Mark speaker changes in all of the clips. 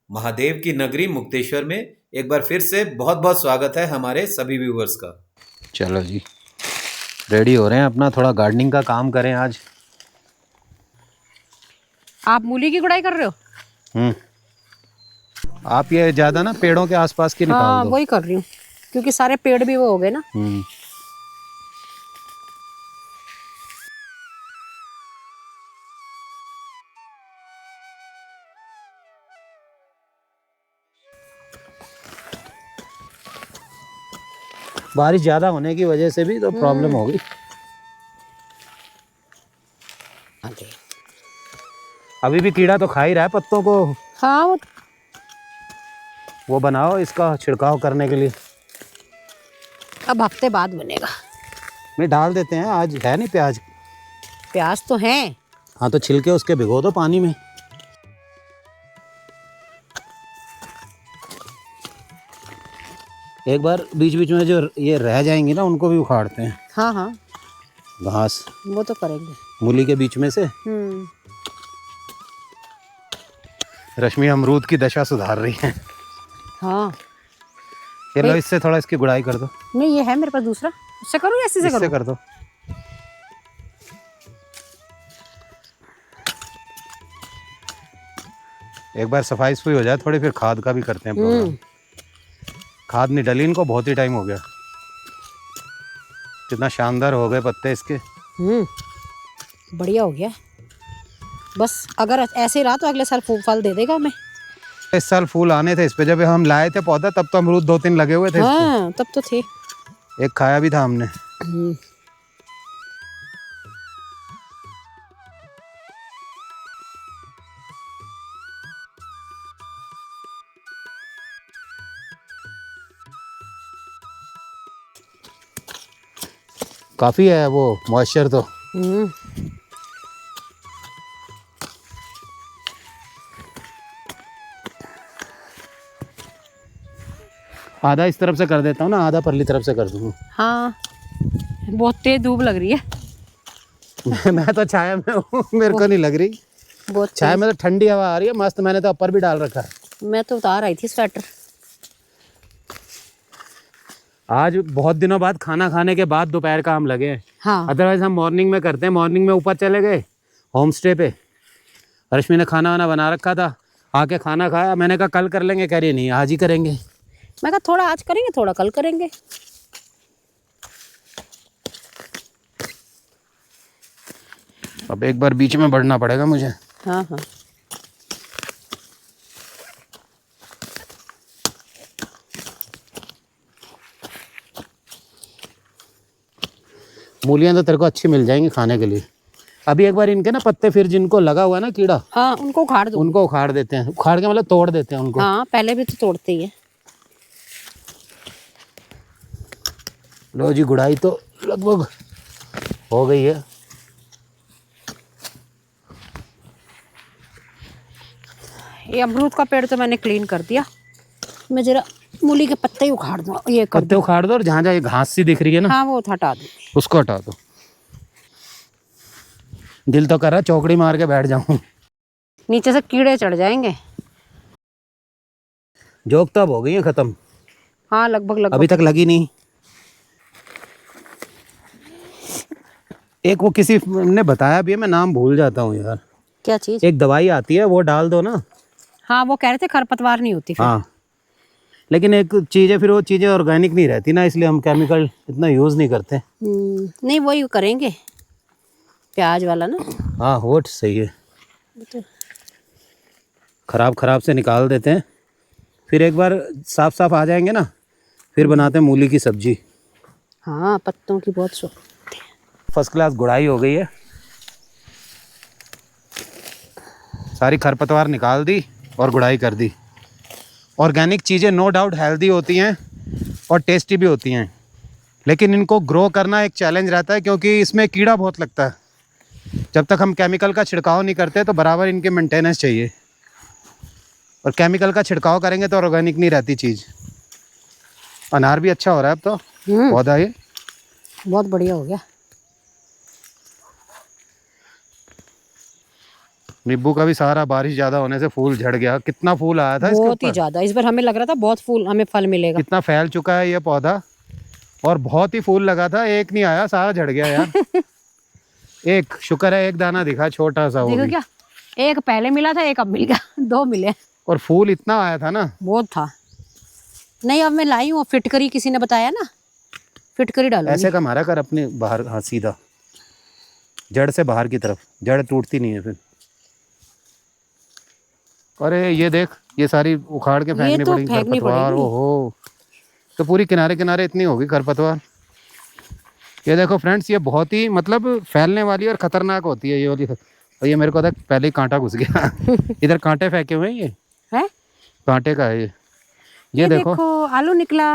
Speaker 1: महादेव की नगरी मुक्तेश्वर में एक बार फिर से बहुत बहुत स्वागत है हमारे सभी व्यूवर्स का।
Speaker 2: चलो जी, रेडी हो रहे हैं, अपना थोड़ा गार्डनिंग का काम करें आज।
Speaker 3: आप मूली की गुड़ाई कर रहे हो?
Speaker 2: आप ये ज्यादा ना पेड़ों के आसपास की निकाल दो।
Speaker 3: वही कर रही हूँ क्योंकि सारे पेड़ भी वो हो गए ना।
Speaker 2: बारिश ज्यादा होने की वजह से भी तो प्रॉब्लम होगी। अभी भी कीड़ा तो खा ही रहा है पत्तों को।
Speaker 3: हाँ,
Speaker 2: वो बनाओ इसका छिड़काव करने के लिए।
Speaker 3: अब हफ्ते बाद बनेगा।
Speaker 2: मैं डाल देते हैं, आज है नहीं प्याज।
Speaker 3: प्याज तो है।
Speaker 2: हाँ तो छिलके उसके भिगो दो पानी में। एक बार बीच बीच में जो ये रह जाएंगी ना उनको भी उखाड़ते हैं।
Speaker 3: हाँ हाँ,
Speaker 2: घास
Speaker 3: वो तो करेंगे।
Speaker 2: मूली के बीच में से। रश्मि अमरूद की दशा सुधार रही है।
Speaker 3: हाँ,
Speaker 2: ये लो, इससे थोड़ा इसकी गुड़ाई कर दो।
Speaker 3: नहीं, ये है मेरे पास दूसरा, उससे करूँ या इसी से
Speaker 2: इससे
Speaker 3: करूँ?
Speaker 2: कर दो। एक बार सफाई सफाई हो जाए थोड़ी, फिर खाद का भी करते हैं प्रोग्राम। खाद नहीं डली इनको, बहुत ही टाइम हो गया। कितना शानदार हो गए पत्ते इसके।
Speaker 3: बढ़िया हो गया। बस अगर ऐसे रहा तो अगले साल फल दे देगा हमें।
Speaker 2: इस साल फूल आने थे इस पे, जब हम लाए थे पौधा तब तो अमरूद 2-3 लगे हुए थे।
Speaker 3: हाँ, तब तो थे।
Speaker 2: एक खाया भी था हमने। काफी है वो मॉइस्चर तो। आधा इस तरफ से कर देता हूँ ना, आधा परली तरफ से कर दूँगा।
Speaker 3: हाँ, बहुत तेज धूप लग रही है।
Speaker 2: मैं तो छाया में हूँ, मेरे को नहीं लग रही।
Speaker 3: बहुत
Speaker 2: छाया में तो ठंडी हवा आ रही है मस्त। मैंने तो ऊपर भी डाल रखा है।
Speaker 3: मैं तो उतार आई थी स्वेटर।
Speaker 2: आज बहुत दिनों बाद खाना खाने के बाद दोपहर का हम लगे हैं।
Speaker 3: हाँ,
Speaker 2: अदरवाइज हम मॉर्निंग में करते हैं। मॉर्निंग में ऊपर चले गए होम स्टे पे। रश्मि ने खाना वाना बना रखा था, आके खाना खाया। मैंने कहा कल कर लेंगे, कह रही नहीं आज ही करेंगे।
Speaker 3: मैं कहा थोड़ा आज करेंगे, थोड़ा कल करेंगे।
Speaker 2: अब एक बार बीच में बढ़ना पड़ेगा मुझे।
Speaker 3: हाँ हाँ,
Speaker 2: मूलियाँ तो तेरे को अच्छी मिल जाएंगी खाने के लिए। अभी एक बार इनके ना पत्ते फिर जिनको लगा हुआ है ना कीड़ा,
Speaker 3: हाँ, उनको उखाड़ दो।
Speaker 2: उनको उखाड़ देते हैं। उखाड़ के मतलब तोड़ देते हैं उनको।
Speaker 3: हाँ, पहले भी तो तोड़ते ही है।
Speaker 2: लो जी, गुड़ाई तो लगभग हो गई है।
Speaker 3: ये अमरूद का पेड़ तो मैंने क्लीन कर दिया। मैं जरा मूली के पत्ते ही उखाड़ दूँ। ये कर
Speaker 2: पत्ते उखाड़ दो और जहाँ जहाँ ये घास सी दिख रही है ना,
Speaker 3: हाँ, वो हटा दो।
Speaker 2: उसको हटा दो। दिल तो कर रहा चौकड़ी मार के बैठ जाऊं।
Speaker 3: नीचे से कीड़े चढ़ जाएंगे।
Speaker 2: जोक तो अब हो गई है खत्म।
Speaker 3: हाँ, लगभग
Speaker 2: अभी तक लगी नहीं। एक वो किसी ने बताया भी है, मैं नाम भूल जाता हूँ यार।
Speaker 3: क्या चीज?
Speaker 2: एक दवाई आती है, वो डाल दो ना।
Speaker 3: हाँ, वो कह रहे थे खरपतवार नहीं होती फिर।
Speaker 2: हाँ, लेकिन एक चीज़ है, फिर वो चीज़ें ऑर्गेनिक नहीं रहती ना, इसलिए हम केमिकल इतना यूज़ नहीं करते।
Speaker 3: नहीं, वही करेंगे, प्याज वाला ना।
Speaker 2: हाँ, वो सही है।
Speaker 3: तो
Speaker 2: खराब से निकाल देते हैं, फिर एक बार साफ साफ आ जाएंगे ना, फिर बनाते हैं मूली की सब्जी।
Speaker 3: हाँ, पत्तों की बहुत शौक।
Speaker 2: फर्स्ट क्लास गुड़ाई हो गई है। सारी खरपतवार निकाल दी और गुड़ाई कर दी। ऑर्गेनिक चीज़ें नो डाउट हेल्दी होती हैं और टेस्टी भी होती हैं, लेकिन इनको ग्रो करना एक चैलेंज रहता है क्योंकि इसमें कीड़ा बहुत लगता है। जब तक हम केमिकल का छिड़काव नहीं करते तो बराबर इनके मेंटेनेंस चाहिए, और केमिकल का छिड़काव करेंगे तो ऑर्गेनिक नहीं रहती चीज़। अनार भी अच्छा हो रहा है अब तो, पौधा ये
Speaker 3: बहुत बढ़िया हो गया।
Speaker 2: नींबू का भी सारा बारिश ज्यादा होने से फूल झड़ गया। कितना फूल आया था इसके
Speaker 3: बहुत ही
Speaker 2: ऊपर,
Speaker 3: ज्यादा। इस बार हमें लग रहा था बहुत फूल, हमें फल मिलेगा।
Speaker 2: कितना फैल चुका है ये पौधा, और बहुत ही फूल लगा था, एक नहीं आया, सारा झड़ गया यार। एक शुक्र है एक दाना दिखा छोटा सा, वो
Speaker 3: देखो
Speaker 2: भी।
Speaker 3: क्या, एक पहले मिला था, एक अब मिल गया, 2 मिले।
Speaker 2: और फूल इतना आया था ना,
Speaker 3: बहुत था। नहीं अब मैं लाई हूँ, फिटकरी किसी ने बताया ना, फिटकरी डालो।
Speaker 2: ऐसे का मारा कर अपने बाहर, हाँ सीधा जड़ से बाहर की तरफ, जड़ टूटती नहीं है फिर। अरे ये देख, ये सारी उखाड़ के फेंकनी
Speaker 3: तो
Speaker 2: पड़ेगी
Speaker 3: फेंकनी
Speaker 2: खरपतवार।
Speaker 3: पड़ेगी।
Speaker 2: ओहो, तो पूरी किनारे किनारे इतनी होगी खरपतवार। ये देखो फ्रेंड्स, ये बहुत ही मतलब फैलने वाली और खतरनाक होती है ये वाली। और ये मेरे को था पहले ही कांटा घुस गया। इधर कांटे फेंके हुए हैं, ये
Speaker 3: है
Speaker 2: कांटे का है ये देखो।
Speaker 3: आलू निकला।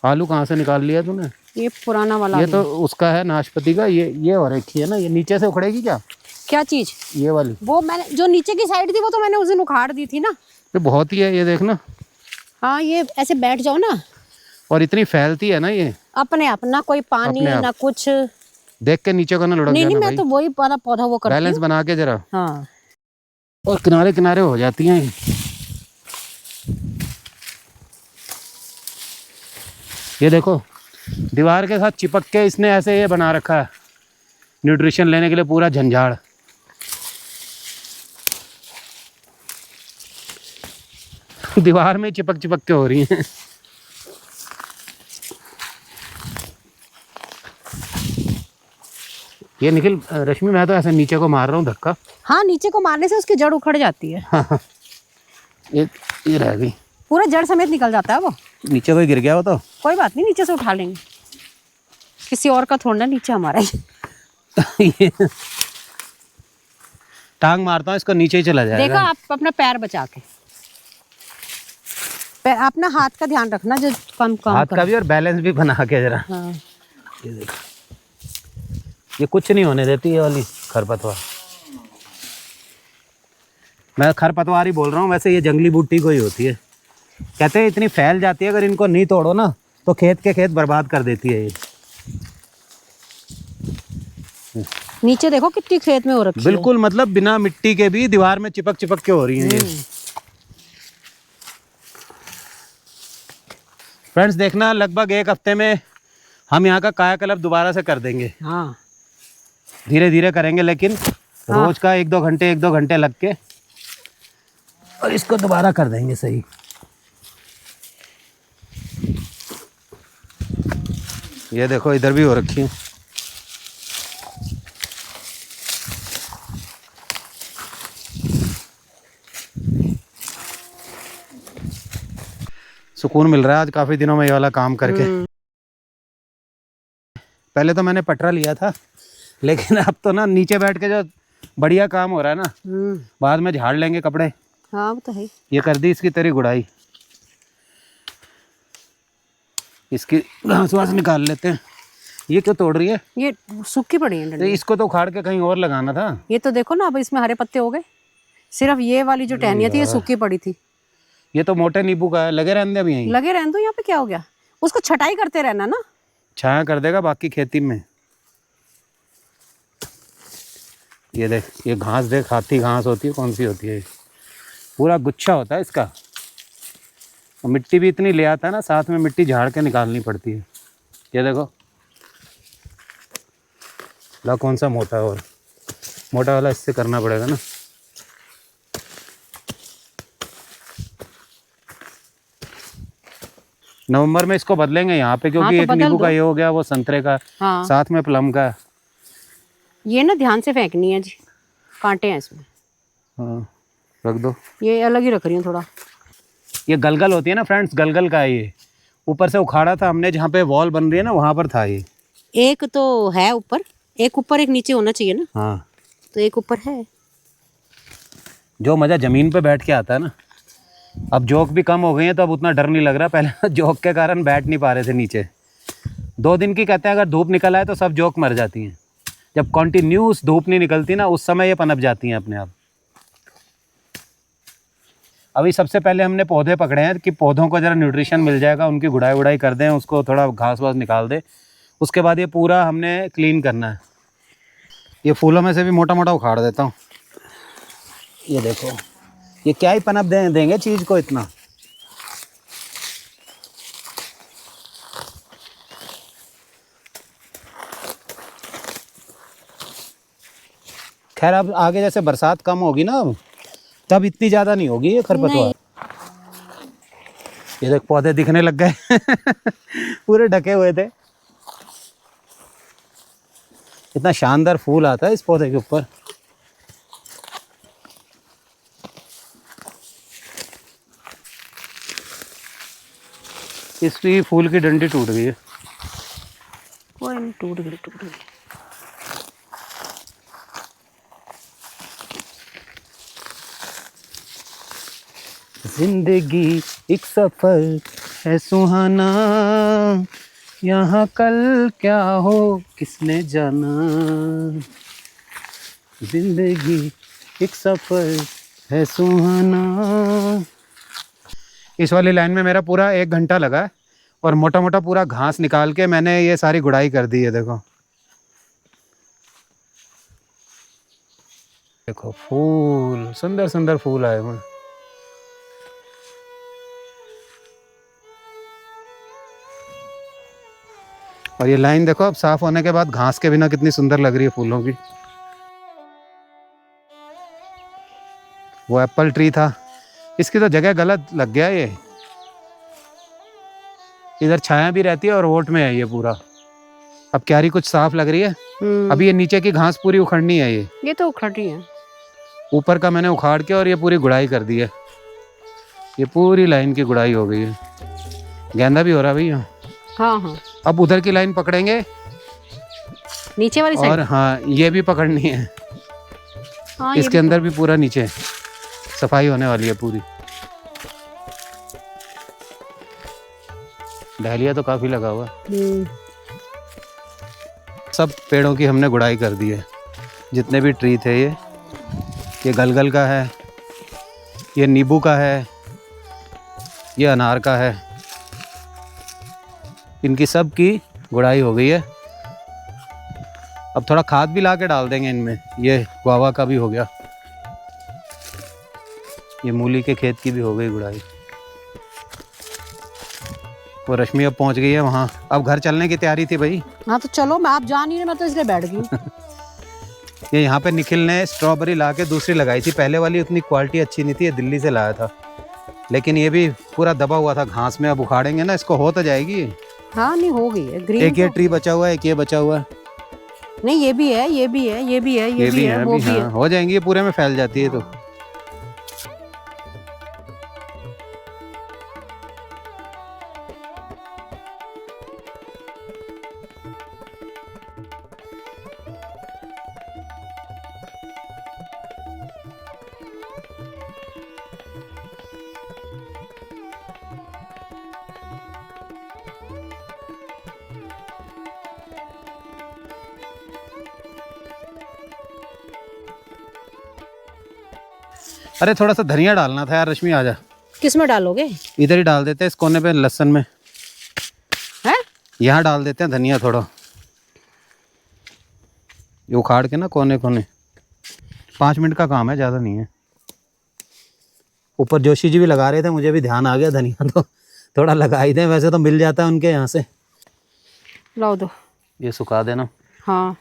Speaker 2: आलू कहाँ से निकाल लिया तूने?
Speaker 3: ये पुराना वाला
Speaker 2: ये
Speaker 3: आलू।
Speaker 2: तो उसका है नाशपाती का, ये हो रखी है ना, ये नीचे से उखड़ेगी क्या?
Speaker 3: क्या चीज?
Speaker 2: ये वाली।
Speaker 3: वो मैंने जो नीचे की साइड थी वो तो मैंने उस दिन उखाड़ दी थी ना।
Speaker 2: ये बहुत ही है, ये देखना।
Speaker 3: हाँ ये ऐसे बैठ जाओ ना,
Speaker 2: और इतनी फैलती है ना ये
Speaker 3: अपने आप, ना कोई पानी
Speaker 2: अपने आप।
Speaker 3: ना कुछ।
Speaker 2: देख के नीचे को ना लुढ़क
Speaker 3: नहीं
Speaker 2: जाना
Speaker 3: नहीं, मैं
Speaker 2: भाई।
Speaker 3: तो वही वाला पौधा वो करती
Speaker 2: बैलेंस
Speaker 3: हूँ।
Speaker 2: बना के जरा।
Speaker 3: हाँ
Speaker 2: और किनारे किनारे हो जाती हैं। ये देखो, दीवार के साथ चिपक के इसने ऐसे ये बना रखा है, न्यूट्रिशन लेने के लिए पूरा झंझाड़। दीवार में चिपक चिपक के हो रही हैं। ये निखिल, रश्मि, मैं तो ऐसे नीचे को मार रहा हूँ धक्का।
Speaker 3: हाँ, नीचे को मारने से उसकी जड़ उखड़ जाती है।
Speaker 2: ये रह गई,
Speaker 3: पूरा जड़ समेत निकल जाता है वो।
Speaker 2: नीचे कोई गिर गया हो तो
Speaker 3: कोई बात नहीं, नीचे से उठा लेंगे, किसी और का थोड़ा, नीचे हमारा ही।
Speaker 2: ये टांग मारता हूँ इसको, नीचे ही चला जाएगा।
Speaker 3: देखो आप अपना पैर बचा के, अपना हाथ का ध्यान रखना जो कम
Speaker 2: हाथ का भी और बैलेंस भी बना के जरा।
Speaker 3: हाँ।
Speaker 2: ये देखो, ये कुछ नहीं होने देती ये वाली खरपतवार। मैं खरपतवार ही बोल रहा हूँ, वैसे ये जंगली बूटी कोई होती है। कहते हैं इतनी फैल जाती है, अगर इनको नहीं तोड़ो ना तो खेत के खेत बर्बाद कर देती है ये।
Speaker 3: नीचे देखो कितनी खेत में हो रखी है।
Speaker 2: बिल्कुल, मतलब बिना मिट्टी के भी दीवार में चिपक चिपक के हो रही हैं ये। फ्रेंड्स देखना, लगभग 1 हफ्ते में हम यहाँ का कायाकल्प दोबारा से कर देंगे।
Speaker 3: हाँ
Speaker 2: धीरे धीरे करेंगे, लेकिन रोज का 1-2 घंटे लग के, और इसको दोबारा कर देंगे सही। ये देखो इधर भी हो रखी है। सुकून मिल रहा है आज काफी दिनों में ये वाला काम करके। पहले तो मैंने पटरा लिया था, लेकिन अब तो ना नीचे बैठ के जो बढ़िया काम हो रहा है ना, बाद में झाड़ लेंगे कपड़े।
Speaker 3: हाँ वो तो है।
Speaker 2: ये कर दी इसकी तेरी गुड़ाई, इसकी घास वास निकाल लेते हैं। ये क्यों तोड़ रही है?
Speaker 3: ये सूखी पड़ी है
Speaker 2: तो
Speaker 3: डंडी।
Speaker 2: इसको तो उखाड़ के कहीं और लगाना था।
Speaker 3: ये तो देखो ना, अब इसमें हरे पत्ते हो गए। सिर्फ ये वाली जो टहनियाँ थी ये सूखी पड़ी थी।
Speaker 2: ये तो मोटे नींबू का है, लगे रहने दे अभी यहीं।
Speaker 3: लगे रहने दो, यहाँ पे क्या हो गया, उसको छटाई करते रहना ना।
Speaker 2: छाया कर देगा बाकी खेती में। ये देख, ये घास देख, हाथी घास होती है, कौन सी होती है, पूरा गुच्छा होता है इसका। और मिट्टी भी इतनी ले आता है ना, साथ में मिट्टी झाड़ के निकालनी पड़ती है। ये देखो ला, कौन सा मोटा है, और मोटा वाला इससे करना पड़ेगा ना। नवंबर में इसको बदलेंगे यहाँ पे, क्योंकि
Speaker 3: तो
Speaker 2: एक
Speaker 3: बदल
Speaker 2: नींबू का
Speaker 3: दो।
Speaker 2: ये हो गया, वो संतरे का,
Speaker 3: हाँ
Speaker 2: साथ में प्लम का।
Speaker 3: ये ना ध्यान से फेंकनी है जी, कांटे हैं इसमें।
Speaker 2: हाँ रख दो।
Speaker 3: ये अलग ही रख रही हूँ थोड़ा।
Speaker 2: ये गलगल होती है ना फ्रेंड्स, गलगल का है ये। ऊपर से उखाड़ा था हमने, जहाँ पे वॉल बन रही है ना वहाँ पर था ये।
Speaker 3: एक तो है ऊपर, एक नीचे होना चाहिए ना।
Speaker 2: हाँ,
Speaker 3: तो एक ऊपर है।
Speaker 2: जो मज़ा ज़मीन पे बैठ के आता है ना। अब जोक भी कम हो गई है तो अब उतना डर नहीं लग रहा। पहले जोक के कारण बैठ नहीं पा रहे थे नीचे। 2 दिन की कहते हैं, अगर धूप निकल आए तो सब जोक मर जाती हैं। जब कॉन्टीन्यूस धूप नहीं निकलती ना, उस समय ये पनप जाती हैं अपने आप। अभी सबसे पहले हमने पौधे पकड़े हैं कि पौधों को ज़रा न्यूट्रिशन मिल जाएगा, उनकी गुड़ाई उड़ाई कर दें, उसको थोड़ा घास वास निकाल दें। उसके बाद ये पूरा हमने क्लीन करना है। ये फूलों में से भी मोटा मोटा उखाड़ देता हूँ। ये देखो, ये क्या ही पनप देंगे चीज़ को इतना। खैर अब आगे जैसे बरसात कम होगी ना, अब तब इतनी ज़्यादा नहीं होगी ये खरपतवार। ये देख पौधे दिखने लग गए पूरे ढके हुए थे। इतना शानदार फूल आता है इस पौधे के ऊपर। इसकी फूल की डंडी टूट गई है।
Speaker 3: कोई नहीं, टूट गई टूट गई।
Speaker 2: जिंदगी एक सफर है सुहाना, यहाँ कल क्या हो किसने जाना। जिंदगी एक सफर है सुहाना। इस वाली लाइन में मेरा पूरा 1 घंटा लगा है और मोटा मोटा पूरा घास निकाल के मैंने ये सारी गुड़ाई कर दी है। देखो देखो फूल, सुंदर सुंदर फूल आए हुए हैं। और ये लाइन देखो अब साफ होने के बाद घास के बिना कितनी सुंदर लग रही है फूलों की। वो एप्पल ट्री था, इसकी तो जगह गलत लग गया ये। इधर छाया भी रहती है और ओट में है ये पूरा। अब क्यारी कुछ साफ लग रही है। अभी ये नीचे की घास पूरी उखड़नी है।
Speaker 3: ये तो उखड़ी है।
Speaker 2: ऊपर का मैंने उखाड़ के और ये पूरी गुड़ाई कर दी है। ये पूरी लाइन की गुड़ाई हो गई है। गेंदा भी हो रहा है भैया।
Speaker 3: हाँ हाँ,
Speaker 2: अब उधर की लाइन पकड़ेंगे
Speaker 3: नीचे वाली
Speaker 2: और
Speaker 3: साइड।
Speaker 2: हाँ ये भी पकड़नी है।
Speaker 3: हाँ,
Speaker 2: इसके अंदर भी पूरा नीचे सफाई होने वाली है पूरी। डहलिया तो काफी लगा हुआ है। सब पेड़ों की हमने गुड़ाई कर दी है। जितने भी ट्री थे ये गलगल का है, ये नींबू का है, ये अनार का है। इनकी सब की गुड़ाई हो गई है। अब थोड़ा खाद भी ला के डाल देंगे इनमें। ये गुआवा का भी हो गया, ये मूली के खेत की भी हो गई गुड़ाई। वो रश्मि अब पहुंच गई है वहाँ। अब घर चलने की तैयारी थी भाई।
Speaker 3: हाँ तो चलो, मैं आप जा नहीं रहे, मैं तो इसलिए बैठ गई हूँ।
Speaker 2: ये यहाँ पे निखिल ने स्ट्रॉबेरी ला के दूसरी लगाई थी। पहले वाली उतनी क्वालिटी अच्छी नहीं थी, ये दिल्ली से लाया था। लेकिन ये भी पूरा दबा हुआ था घास में। अब उखाड़ेंगे ना इसको, हो तो जाएगी।
Speaker 3: हाँ नहीं, हो गई है ग्रीन।
Speaker 2: एक ये ट्री बचा हुआ है, एक ये बचा हुआ है।
Speaker 3: नहीं, ये भी है, ये भी है, ये भी है, ये भी है, वो भी है।
Speaker 2: हाँ, हो जाएंगी। ये पूरे में फैल जाती है तो। अरे थोड़ा सा धनिया डालना था यार रश्मि, आजा।
Speaker 3: किस में डालोगे?
Speaker 2: इधर ही डाल देते हैं, इस कोने पे लहसुन में
Speaker 3: है।
Speaker 2: यहाँ डाल देते हैं धनिया थोड़ा। ये उखाड़ के ना कोने कोने। 5 मिनट का काम है, ज़्यादा नहीं है। ऊपर जोशी जी भी लगा रहे थे, मुझे भी ध्यान आ गया धनिया तो थोड़ा लगा ही दें। वैसे तो मिल जाता है उनके यहाँ से।
Speaker 3: लाओ दो।
Speaker 2: ये सुखा देना।
Speaker 3: हाँ,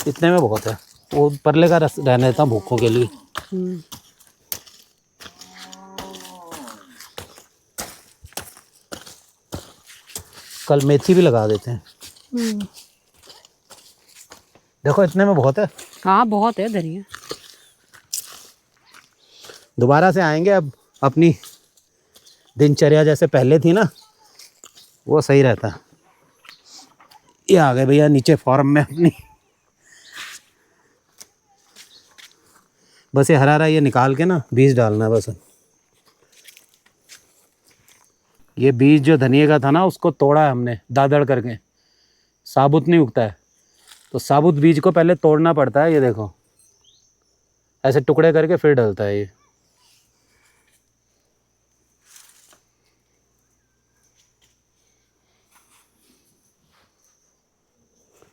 Speaker 2: इतने में बहुत है। वो परले का रस रहने देता हूँ भूखों के लिए। कल मेथी भी लगा देते हैं। देखो इतने में बहुत है।
Speaker 3: हाँ बहुत है धनिया।
Speaker 2: दोबारा से आएंगे अब अपनी दिनचर्या जैसे पहले थी ना, वो सही रहता। ये आ गए भैया नीचे फार्म में अपनी। बस ये हरा हरा ये निकाल के ना बीज डालना है बस। ये बीज जो धनिए का था ना, उसको तोड़ा है हमने दादड़ करके। साबुत नहीं उगता है, तो साबुत बीज को पहले तोड़ना पड़ता है। ये देखो ऐसे टुकड़े करके फिर डलता है ये।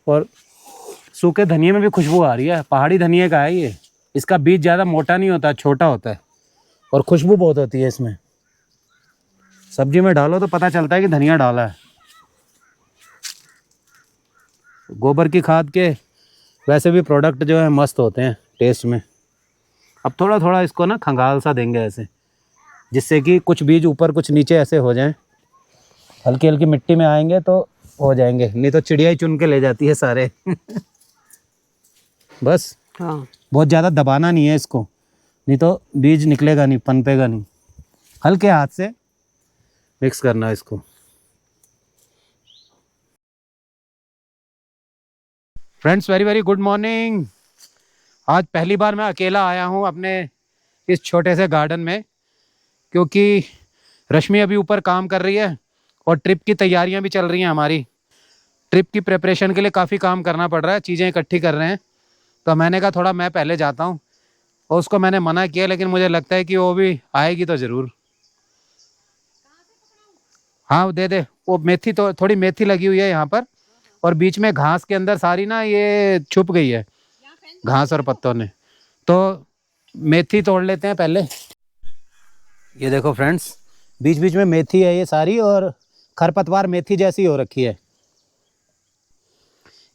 Speaker 2: और सूखे धनिए में भी खुशबू आ रही है। पहाड़ी धनिए का है ये। इसका बीज ज़्यादा मोटा नहीं होता, छोटा होता है और खुशबू बहुत होती है इसमें। सब्जी में डालो तो पता चलता है कि धनिया डाला है। गोबर की खाद के वैसे भी प्रोडक्ट जो है मस्त होते हैं टेस्ट में। अब थोड़ा थोड़ा इसको ना खंगाल सा देंगे ऐसे, जिससे कि कुछ बीज ऊपर कुछ नीचे ऐसे हो जाएं। हल्की हल्की मिट्टी में आएंगे तो हो जाएंगे, नहीं तो चिड़िया ही चुन के ले जाती है सारे। बस
Speaker 3: हाँ
Speaker 2: बहुत ज़्यादा दबाना नहीं है इसको, नहीं तो बीज निकलेगा नहीं, पनपेगा नहीं। हल्के हाथ से मिक्स करना है इसको। Friends, very very good morning. आज पहली बार मैं अकेला आया हूँ अपने इस छोटे से गार्डन में, क्योंकि रश्मि अभी ऊपर काम कर रही है और ट्रिप की तैयारियां भी चल रही हैं हमारी। ट्रिप की प्रिपरेशन के लिए काफ़ी काम करना पड़ रहा है, चीज़ें इकट्ठी कर रहे हैं। तो मैंने कहा थोड़ा मैं पहले जाता हूँ, और उसको मैंने मना किया, लेकिन मुझे लगता है कि वो भी आएगी तो ज़रूर। हाँ वो दे दे। वो मेथी तो थोड़ी मेथी लगी हुई है यहाँ पर, और बीच में घास के अंदर सारी ना ये छुप गई है घास और पत्तों ने। तो मेथी तोड़ लेते हैं पहले। ये देखो फ्रेंड्स, बीच बीच में मेथी है ये सारी, और खरपतवार मेथी जैसी हो रखी है।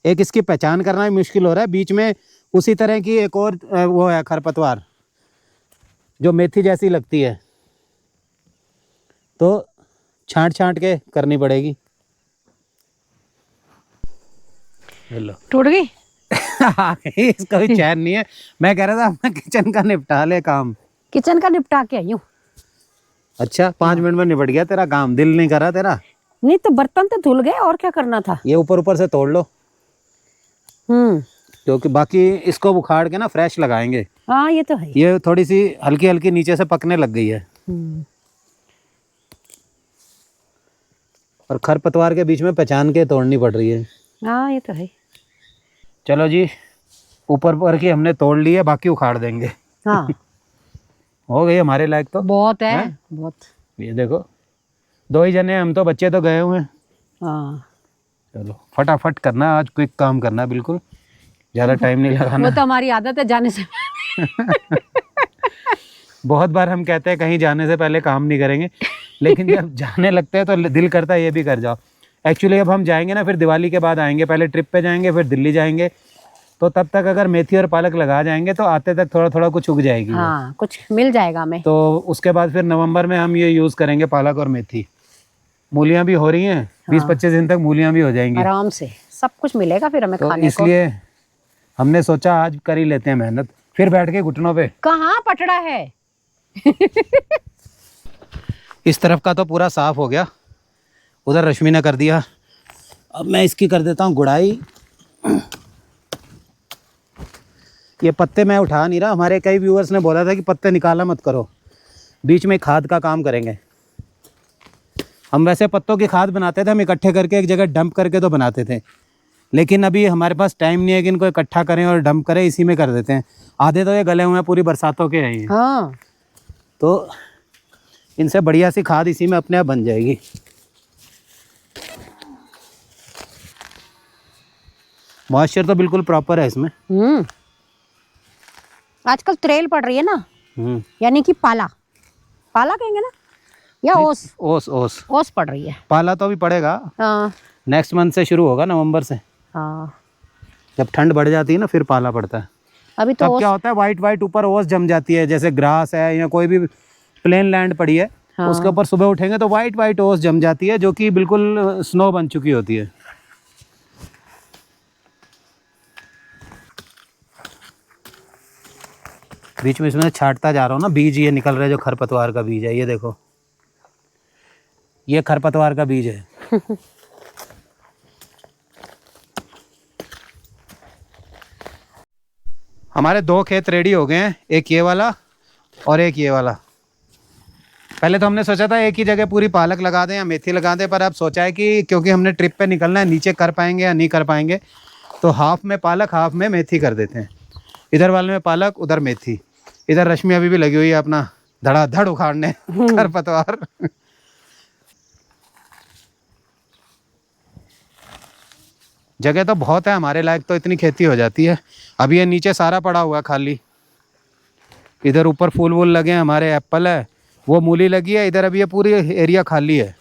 Speaker 2: एक इसकी पहचान करना भी मुश्किल हो रहा है। बीच में उसी तरह की एक और वो है खरपतवार जो मेथी जैसी लगती है, तो छांट छांट के करनी पड़ेगी। लो
Speaker 3: टूट गई।
Speaker 2: इसका भी चैन नहीं है। मैं कह रहा था अपना किचन का निपटा ले काम।
Speaker 3: किचन का निपटा के आई हूँ।
Speaker 2: अच्छा 5 मिनट में निपट गया तेरा काम, दिल नहीं करा तेरा?
Speaker 3: नहीं तो बर्तन तो धुल गए, और क्या करना था।
Speaker 2: ये ऊपर ऊपर से तोड़ लो, क्योंकि बाकी इसको उखाड़ के ना फ्रेश लगाएंगे।
Speaker 3: हाँ ये तो है।
Speaker 2: ये थोड़ी सी हल्की हल्की नीचे से पकने लग गई है, और खरपतवार के बीच में पहचान के तोड़नी पड़ रही है।
Speaker 3: हाँ ये तो है।
Speaker 2: चलो जी, ऊपर पर की हमने तोड़ ली है, बाकी उखाड़ देंगे।
Speaker 3: हाँ
Speaker 2: हो गई हमारे लायक तो।
Speaker 3: बहुत है, बहुत।
Speaker 2: ये देखो 2 ही जने, हम तो बच्चे तो गए हुए हैं।
Speaker 3: हाँ
Speaker 2: चलो फटाफट करना, आज क्विक काम करना, बिल्कुल ज़्यादा टाइम नहीं लगाना।
Speaker 3: वो तो हमारी आदत है जाने से।
Speaker 2: बहुत बार हम कहते हैं कहीं जाने से पहले काम नहीं करेंगे, लेकिन जब जाने लगते हैं तो दिल करता है ये भी कर जाओ। एक्चुअली अब हम जाएंगे ना, फिर दिवाली के बाद आएंगे, पहले ट्रिप पे जाएंगे फिर दिल्ली जाएंगे, तो तब तक अगर मेथी और पालक लगा जाएंगे तो आते तक थोड़ा थोड़ा कुछ उग जाएगी।
Speaker 3: हाँ कुछ मिल जाएगा हमें।
Speaker 2: तो उसके बाद फिर नवंबर में हम ये यूज़ करेंगे पालक और मेथी। मूलियाँ भी हो रही हैं, 20-25 दिन तक मूलियाँ भी हो जाएंगी
Speaker 3: आराम से, सब कुछ मिलेगा फिर हमें
Speaker 2: तो
Speaker 3: खाने को।
Speaker 2: इसलिए हमने सोचा आज कर ही लेते हैं मेहनत, फिर बैठ के घुटनों पे।
Speaker 3: कहाँ पटड़ा है।
Speaker 2: इस तरफ का तो पूरा साफ हो गया, उधर रश्मि ने कर दिया। अब मैं इसकी कर देता हूँ गुड़ाई। ये पत्ते मैं उठा नहीं रहा, हमारे कई व्यूअर्स ने बोला था कि पत्ते निकाला मत करो, बीच में खाद का काम करेंगे। हम वैसे पत्तों की खाद बनाते थे, हम इकट्ठे करके एक जगह डंप करके तो बनाते थे, लेकिन अभी हमारे पास टाइम नहीं है कि इनको इकट्ठा करें और डंप करें, इसी में कर देते हैं। आधे तो ये गले हुए हैं, पूरी बरसातों के हैं ये।
Speaker 3: हाँ
Speaker 2: तो इनसे बढ़िया सी खाद इसी में अपने आप बन जाएगी। मॉइस्चर तो बिल्कुल प्रॉपर है इसमें।
Speaker 3: आजकल त्रेल पड़ रही है ना, यानी कि पाला, पाला कहेंगे ना, या ओस।
Speaker 2: ओस ओस
Speaker 3: ओस पड़ रही है।
Speaker 2: पाला तो अभी पड़ेगा,
Speaker 3: हाँ
Speaker 2: नेक्स्ट मंथ से शुरू होगा, नवंबर से।
Speaker 3: हाँ
Speaker 2: जब ठंड बढ़ जाती है ना फिर पाला पड़ता है।
Speaker 3: अभी तो
Speaker 2: तब क्या होता है, वाइट वाइट ऊपर ओस जम जाती है, जैसे ग्रास है या कोई भी प्लेन लैंड पड़ी है।
Speaker 3: हाँ।
Speaker 2: उसके ऊपर सुबह उठेंगे तो वाइट वाइट ओस जम जाती है, जो कि बिल्कुल स्नो बन चुकी होती है। बीच में इसमें छांटता जा रहा हूँ ना, बीज ये निकल रहा है जो खरपतवार का बीज है। ये देखो, ये खरपतवार का बीज है। हमारे 2 खेत रेडी हो गए हैं, एक ये वाला और एक ये वाला। पहले तो हमने सोचा था एक ही जगह पूरी पालक लगा दें या मेथी लगा दें, पर अब सोचा है कि क्योंकि हमने ट्रिप पे निकलना है, नीचे कर पाएंगे या नहीं कर पाएंगे, तो हाफ में पालक हाफ में मेथी कर देते हैं। इधर वाले में पालक, उधर मेथी। इधर रश्मि अभी भी लगी हुई है अपना धड़ाधड़ उखाड़ने खरपतवार। जगह तो बहुत है, हमारे लायक तो इतनी खेती हो जाती है। अब ये नीचे सारा पड़ा हुआ है खाली, इधर ऊपर फूल वूल लगे हैं, हमारे एप्पल है, वो मूली लगी है इधर। अभी ये पूरी एरिया खाली है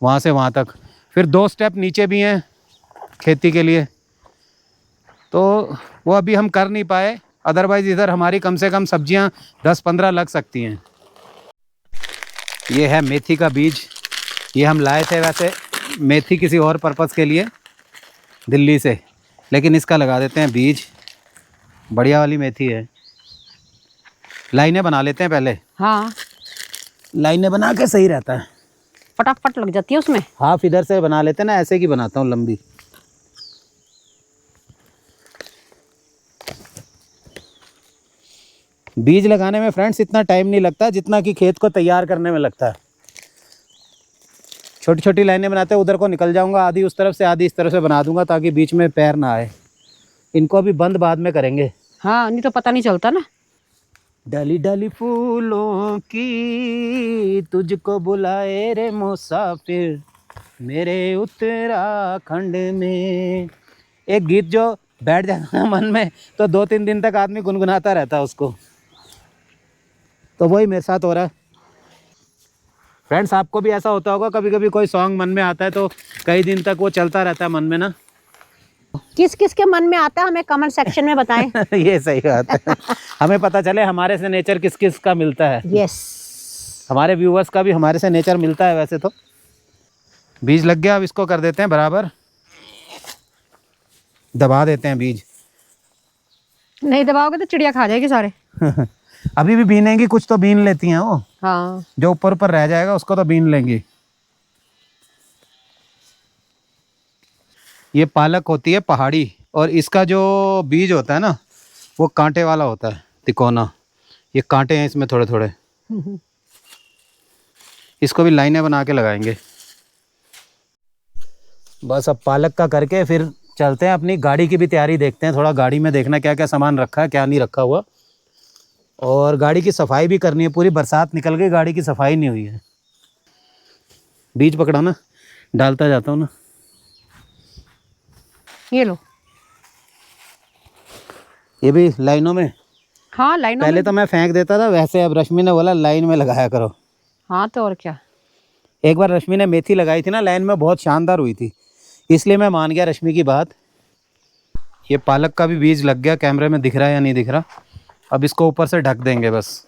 Speaker 2: वहाँ से वहाँ तक। फिर 2 स्टेप नीचे भी हैं खेती के लिए, तो वो अभी हम कर नहीं पाए। अदरवाइज़ इधर हमारी कम से कम सब्जियां 10-15 लग सकती हैं। ये है मेथी का बीज, ये हम लाए थे वैसे मेथी किसी और पर्पज़ के लिए दिल्ली से, लेकिन इसका लगा देते हैं बीज। बढ़िया वाली मेथी है। लाइनें बना लेते हैं पहले।
Speaker 3: हाँ,
Speaker 2: लाइनें बना के सही रहता है,
Speaker 3: फटाफट लग जाती है उसमें।
Speaker 2: हाफ इधर से बना लेते हैं ना, ऐसे की बनाता हूँ लंबी। बीज लगाने में फ्रेंड्स इतना टाइम नहीं लगता जितना कि खेत को तैयार करने में लगता है। छोटी छोटी लाइनें बनाते हैं, उधर को निकल जाऊंगा, आधी उस तरफ से आधी इस तरफ से बना दूंगा ताकि बीच में पैर ना आए। इनको अभी बंद बाद में करेंगे।
Speaker 3: हाँ, नहीं तो पता नहीं चलता ना।
Speaker 2: डाली डाली फूलों की तुझको बुलाए रे मुसाफिर मेरे उत्तराखंड में। एक गीत जो बैठ जाता है मन में तो 2-3 दिन तक आदमी गुनगुनाता रहता है उसको, तो वही मेरे साथ हो रहा है। फ्रेंड्स, आपको भी ऐसा होता होगा, कभी कभी कोई सॉन्ग मन में आता है तो कई दिन तक वो चलता रहता है मन में ना।
Speaker 3: किस किस के मन में आता है हमें कमेंट सेक्शन में बताएं।
Speaker 2: ये सही बात है, हमें पता चले हमारे से नेचर किस किस का मिलता है।
Speaker 3: यस,
Speaker 2: हमारे व्यूवर्स का भी हमारे से नेचर मिलता है वैसे तो। बीज लग गया, अब इसको कर देते हैं बराबर, दबा देते हैं बीज।
Speaker 3: नहीं दबाओगे तो चिड़िया खा जाएगी सारे।
Speaker 2: अभी भी बीनेंगी, कुछ तो बीन लेती हैं वो।
Speaker 3: हाँ,
Speaker 2: जो ऊपर ऊपर रह जाएगा उसको तो बीन लेंगी। ये पालक होती है पहाड़ी, और इसका जो बीज होता है ना वो कांटे वाला होता है, तिकोना। ये कांटे हैं इसमें थोड़े थोड़े। इसको भी लाइनें बना के लगाएंगे। बस अब पालक का करके फिर चलते हैं, अपनी गाड़ी की भी तैयारी देखते हैं। थोड़ा गाड़ी में देखना क्या क्या सामान रखा है क्या नहीं रखा हुआ, और गाड़ी की सफाई भी करनी है। पूरी बरसात निकल गई, गाड़ी की सफाई नहीं हुई है। बीज पकड़ा ना, डालता जाता हूँ ना।
Speaker 3: ये लो,
Speaker 2: ये भी लाइनों में।
Speaker 3: हाँ लाइनों
Speaker 2: पहले
Speaker 3: में।
Speaker 2: तो मैं फेंक देता था वैसे, अब रश्मि ने बोला लाइन में लगाया करो।
Speaker 3: हाँ तो और क्या।
Speaker 2: एक बार रश्मि ने मेथी लगाई थी ना लाइन में, बहुत शानदार हुई थी, इसलिए मैं मान गया रश्मि की बात। ये पालक का भी बीज लग गया, कैमरे में दिख रहा है या नहीं दिख रहा। अब इसको ऊपर से ढक देंगे बस।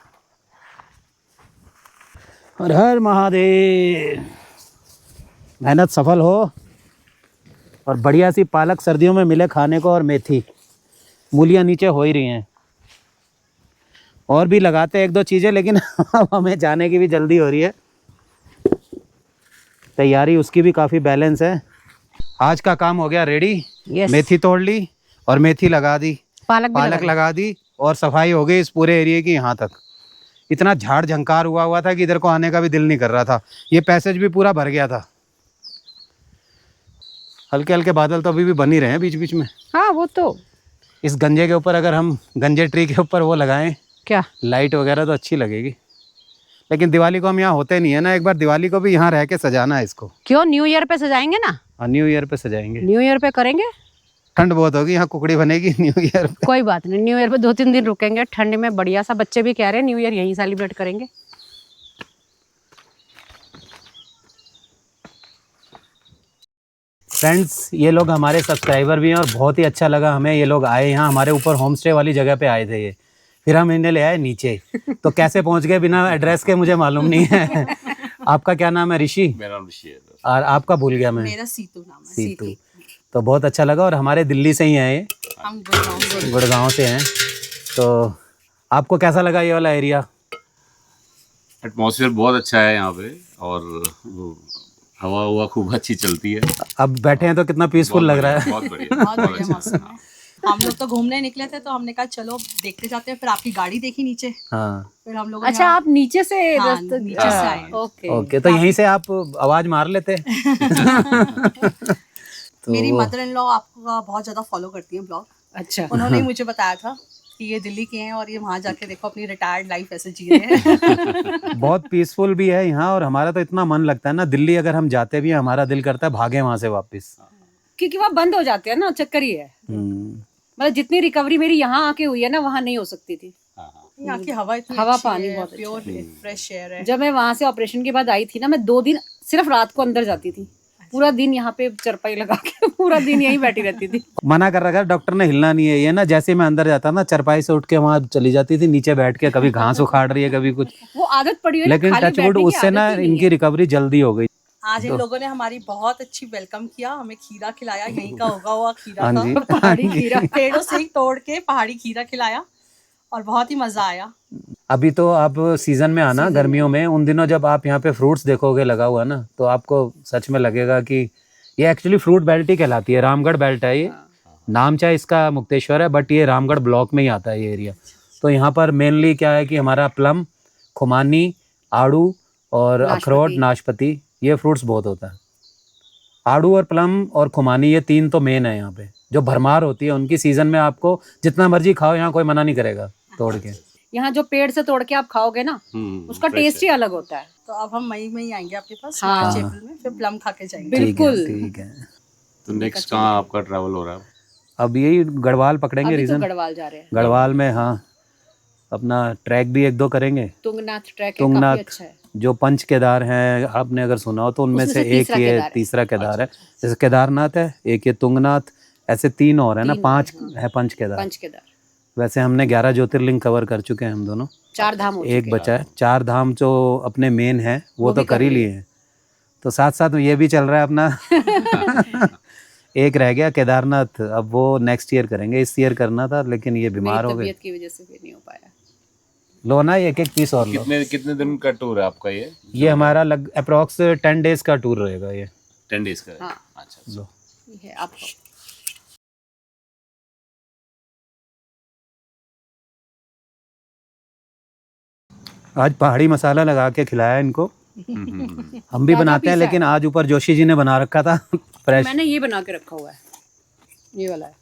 Speaker 2: हर हर महादेव। मेहनत सफल हो और बढ़िया सी पालक सर्दियों में मिले खाने को, और मेथी। मूलियाँ नीचे हो ही रही हैं, और भी लगाते हैं 1-2 चीज़ें, लेकिन अब हमें जाने की भी जल्दी हो रही है। तैयारी उसकी भी काफ़ी बैलेंस है। आज का काम हो गया रेडी।
Speaker 3: यस,
Speaker 2: मेथी तोड़ ली और मेथी लगा दी,
Speaker 3: पालक
Speaker 2: लगा दी, और सफाई हो गई इस पूरे एरिया की। यहाँ तक इतना झाड़ झंकार हुआ था कि इधर को आने का भी दिल नहीं कर रहा था। ये पैसेज भी पूरा भर गया था। हल्के हल्के बादल तो अभी भी बन ही रहे हैं बीच बीच में।
Speaker 3: हाँ वो तो।
Speaker 2: इस गंजे के ऊपर अगर हम गंजे ट्री के ऊपर वो लगाएं
Speaker 3: क्या
Speaker 2: लाइट वगैरह तो अच्छी लगेगी। लेकिन दिवाली को हम यहाँ होते नहीं है ना, एक बार दिवाली को भी यहाँ रह के सजाना है इसको।
Speaker 3: क्यों, न्यू ईयर पे सजाएंगे ना।
Speaker 2: हाँ, न्यू ईयर पे सजाएंगे।
Speaker 3: न्यू ईयर पे करेंगे।
Speaker 2: ठंड बहुत होगी, यहाँ कुकड़ी बनेगी न्यू ईयर पे।
Speaker 3: कोई बात नहीं, न्यू ईयर पे 2-3 दिन रुकेंगे ठंड में, बढ़िया सा। बच्चे भी कह रहे हैं न्यू ईयर यहीं सेलिब्रेट करेंगे।
Speaker 2: फ्रेंड्स, ये लोग हमारे सब्सक्राइबर भी हैं, और बहुत ही अच्छा लगा हमें। ये लोग आए यहाँ हमारे ऊपर होम स्टे वाली जगह पे आए थे ये, फिर हम इन्हें ले आए नीचे। तो कैसे पहुँच गए बिना एड्रेस के मुझे मालूम नहीं है। आपका क्या नाम है? ऋषि।
Speaker 4: मेरा नाम ऋषि है।
Speaker 2: और आपका भूल गया मैं।
Speaker 5: मेरा सीतू नाम है।
Speaker 2: सीतू। तो बहुत अच्छा लगा, और हमारे दिल्ली से ही हैं ये,
Speaker 5: हम
Speaker 2: गुड़गांव से हैं। तो आपको कैसा लगा ये वाला एरिया?
Speaker 4: एटमॉस्फेयर बहुत अच्छा है यहाँ पे, और वो हवा हुआ खूब अच्छी चलती है।
Speaker 2: अब बैठे हैं तो कितना पीसफुल लग रहा है।
Speaker 4: बहुत बढ़िया,
Speaker 5: बहुत बढ़िया मौसम है। हम लोग तो घूमने निकले थे, तो हमने कहा चलो देखते जाते हैं। फिर आपकी गाड़ी देखी नीचे,
Speaker 2: हाँ।
Speaker 5: फिर हम लोग
Speaker 3: अच्छा, आप नीचे से
Speaker 5: हाँ,
Speaker 3: रास्ते-
Speaker 5: नीचे से आए।
Speaker 3: ओके।
Speaker 2: ओके, तो यहीं से आप आवाज मार लेते। तो
Speaker 5: मेरी मदर इन लॉ आपका बहुत ज्यादा फॉलो करती हैं ब्लॉग।
Speaker 3: अच्छा,
Speaker 5: उन्होंने ही मुझे बताया था कि ये दिल्ली के हैं, और ये वहाँ जाके देखो अपनी रिटायर्ड लाइफ ऐसे जी रहे हैं।
Speaker 2: बहुत पीसफुल भी है यहाँ, और हमारा तो इतना मन लगता है ना, दिल्ली अगर हम जाते भी हैं हमारा दिल करता है भागे वहाँ से वापस।
Speaker 3: क्योंकि वहाँ बंद हो जाते हैं ना, चक्कर ही है। मतलब जितनी रिकवरी मेरी यहाँ आके हुई है ना, वहाँ नहीं हो सकती थी।
Speaker 5: यहाँ की हवा इतनी
Speaker 3: हवा
Speaker 5: अच्छी
Speaker 3: पानी
Speaker 5: है,
Speaker 3: बहुत
Speaker 5: प्योर फ्रेश एयर है।
Speaker 3: जब मैं वहां से ऑपरेशन के बाद आई थी ना, मैं 2 दिन सिर्फ रात को अंदर जाती थी, पूरा दिन यहाँ पे चरपाई लगा के पूरा दिन यहीं बैठी रहती थी।
Speaker 2: मना कर रखा डॉक्टर ने, हिलना नहीं है ये ना। जैसे मैं अंदर जाता ना, चरपाई से उठ के वहाँ चली जाती थी, नीचे बैठ के कभी घास उखाड़ रही है, कभी कुछ।
Speaker 3: वो आदत पड़ी हुई है ना,
Speaker 2: लेकिन
Speaker 3: खाली
Speaker 2: टचवुड
Speaker 3: बैठने की
Speaker 2: उससे ना
Speaker 3: आदत ही नहीं
Speaker 2: इनकी
Speaker 3: है।
Speaker 2: रिकवरी जल्दी हो गई।
Speaker 5: आज इन लोगों ने हमारी बहुत अच्छी वेलकम किया, हमें खीरा खिलाया, यहीं का होगा हुआ खीरा
Speaker 2: हाँ
Speaker 5: था।
Speaker 2: जी,
Speaker 5: पहाड़ी खीरा, पेड़ों से ही तोड़ के पहाड़ी खीरा खिलाया और बहुत ही मजा आया।
Speaker 2: अभी तो आप सीजन में आना, गर्मियों में, उन दिनों जब आप यहाँ पे फ्रूट्स देखोगे लगा हुआ ना, तो आपको सच में लगेगा कि ये एक्चुअली फ्रूट बेल्ट ही कहलाती है। रामगढ़ बेल्ट है ये, नाम चाहे इसका मुक्तेश्वर है, बट ये रामगढ़ ब्लॉक में ही आता है ये एरिया। तो यहाँ पर मेनली क्या है कि हमारा प्लम, खुमानी, आड़ू और अखरोट, नाशपाती, ये फ्रूट्स बहुत होता है। आड़ू और प्लम और खुमानी, ये 3 तो मेन है यहाँ पे। जो भरमार होती है उनकी सीजन में, आपको जितना मर्जी खाओ, यहाँ कोई मना नहीं करेगा तोड़ के।
Speaker 3: यहाँ जो पेड़ से तोड़ के आप खाओगे ना, उसका टेस्ट ही अलग होता है।
Speaker 5: तो अब हम मई में ही आएंगे आपके पास,
Speaker 3: हाँ।
Speaker 5: मार्च अप्रैल में, फिर प्लम खा के जाएंगे।
Speaker 3: बिल्कुल।
Speaker 2: ठीक है।
Speaker 4: तो नेक्स्ट कहाँ आपका ट्रैवल हो रहा है?
Speaker 2: अब यही गढ़वाल पकड़ेंगे
Speaker 3: अभी तो
Speaker 2: रीजन।
Speaker 3: गढ़वाल जा रहे हैं।
Speaker 2: गढ़वाल में हाँ, अपना ट्रैक भी 1-2 करेंगे।
Speaker 3: तुंगनाथ ट्रैक है,
Speaker 2: तुंगनाथ,
Speaker 3: काफी अच्छा है।
Speaker 2: जो पंच केदार हैं, आपने अगर सुना हो तो उनमें
Speaker 3: उसमें
Speaker 2: से
Speaker 3: से
Speaker 2: एक
Speaker 3: तीसरा
Speaker 2: ये
Speaker 3: केदार है।
Speaker 2: तीसरा केदार है। जैसे केदारनाथ है, एक ये तुंगनाथ, ऐसे 3 और है ना, 5 है पंच केदार।
Speaker 3: पंच केदार,
Speaker 2: वैसे हमने 11 ज्योतिर्लिंग कवर कर चुके हैं हम दोनों।
Speaker 3: 4 धाम हो
Speaker 2: एक
Speaker 3: चुके
Speaker 2: बचा है। 4 धाम जो अपने मेन है वो तो कर ही लिए हैं, तो साथ साथ ये भी चल रहा है अपना। एक रह गया केदारनाथ, अब वो नेक्स्ट ईयर करेंगे। इस ईयर करना था लेकिन ये बीमार हो गए।
Speaker 3: तबीयत की वजह से फिर नहीं हो पाया।
Speaker 2: लो ना, एक पीस और लो।
Speaker 4: कितने दिन का टूर है आपका ये?
Speaker 2: ये हमारा अप्रोक्स 10 डेज का टूर रहेगा ये।
Speaker 4: 10 डेज का है?
Speaker 3: हाँ।
Speaker 4: अच्छा।
Speaker 2: लो।
Speaker 3: ये है आपको।
Speaker 2: आज पहाड़ी मसाला लगा के खिलाया इनको। हम भी
Speaker 3: क्या
Speaker 2: बनाते हैं,
Speaker 3: पीसा
Speaker 2: लेकिन आज ऊपर जोशी जी ने बना रखा था फ्रेश।
Speaker 3: मैंने ये बना के रखा हुआ है, ये वाला है।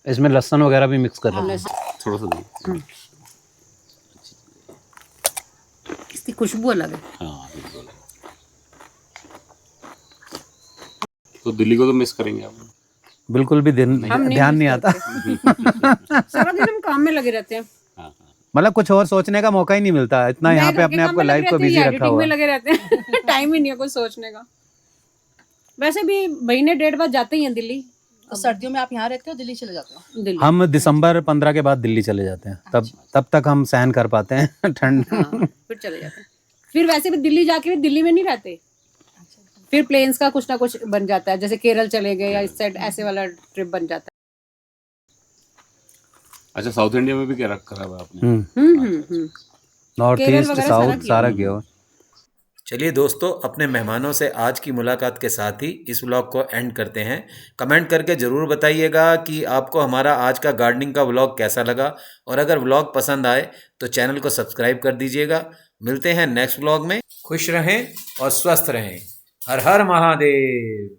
Speaker 2: इसमें लहसुन वगैरह भी मिक्स कर रहे हैं।
Speaker 4: थोड़ा सा दो।
Speaker 3: इसकी खुशबू अलग है।
Speaker 4: हाँ बिल्कुल। तो दिल्ली को तो मिस करेंगे आप?
Speaker 2: बिल्कुल भी ध्यान नहीं आता।
Speaker 3: सारा दिन हम काम में लगे रहते हैं।
Speaker 2: मतलब कुछ और सोचने का मौका ही नहीं मिलता इतना।
Speaker 3: मैं
Speaker 2: यहाँ पे
Speaker 3: घर के
Speaker 2: अपने आप
Speaker 3: काम
Speaker 2: को
Speaker 3: में लगे
Speaker 2: लाइफ को
Speaker 3: रहती हूँ,
Speaker 2: बिजी
Speaker 3: ये
Speaker 2: रखा
Speaker 3: एडिटिंग
Speaker 2: हुआ
Speaker 3: में
Speaker 2: है।
Speaker 3: लगे रहते हैं। टाइम ही नहीं है कुछ सोचने का। वैसे भी महीने 1.5 बाद जाते ही हैं दिल्ली।
Speaker 5: तो सर्दियों में आप यहाँ रहते हो, दिल्ली चले जाते हो?
Speaker 3: दिल्ली।
Speaker 2: हम दिसंबर 15 के बाद दिल्ली चले जाते हैं, तब तक हम सहन कर पाते हैं ठंड।
Speaker 3: हाँ, फिर चले जाते हैं। फिर वैसे भी दिल्ली जाके भी दिल्ली में नहीं रहते, फिर प्लेन्स का कुछ ना कुछ बन जाता है, जैसे केरल चले गए या इस साइड, ऐसे वाला ट्रिप बन जाता है।
Speaker 4: अच्छा, साउथ इंडिया में भी क्या करा हुआ आपने?
Speaker 2: नॉर्थ
Speaker 3: केरल
Speaker 2: ईस्ट
Speaker 3: वगैरह
Speaker 2: साउथ सारा किया हुआ।
Speaker 1: चलिए दोस्तों, अपने मेहमानों से आज की मुलाकात के साथ ही इस व्लॉग को एंड करते हैं। कमेंट करके ज़रूर बताइएगा कि आपको हमारा आज का गार्डनिंग का व्लॉग कैसा लगा, और अगर व्लॉग पसंद आए तो चैनल को सब्सक्राइब कर दीजिएगा। मिलते हैं नेक्स्ट व्लॉग में। खुश रहें और स्वस्थ रहें। हर हर महादेव।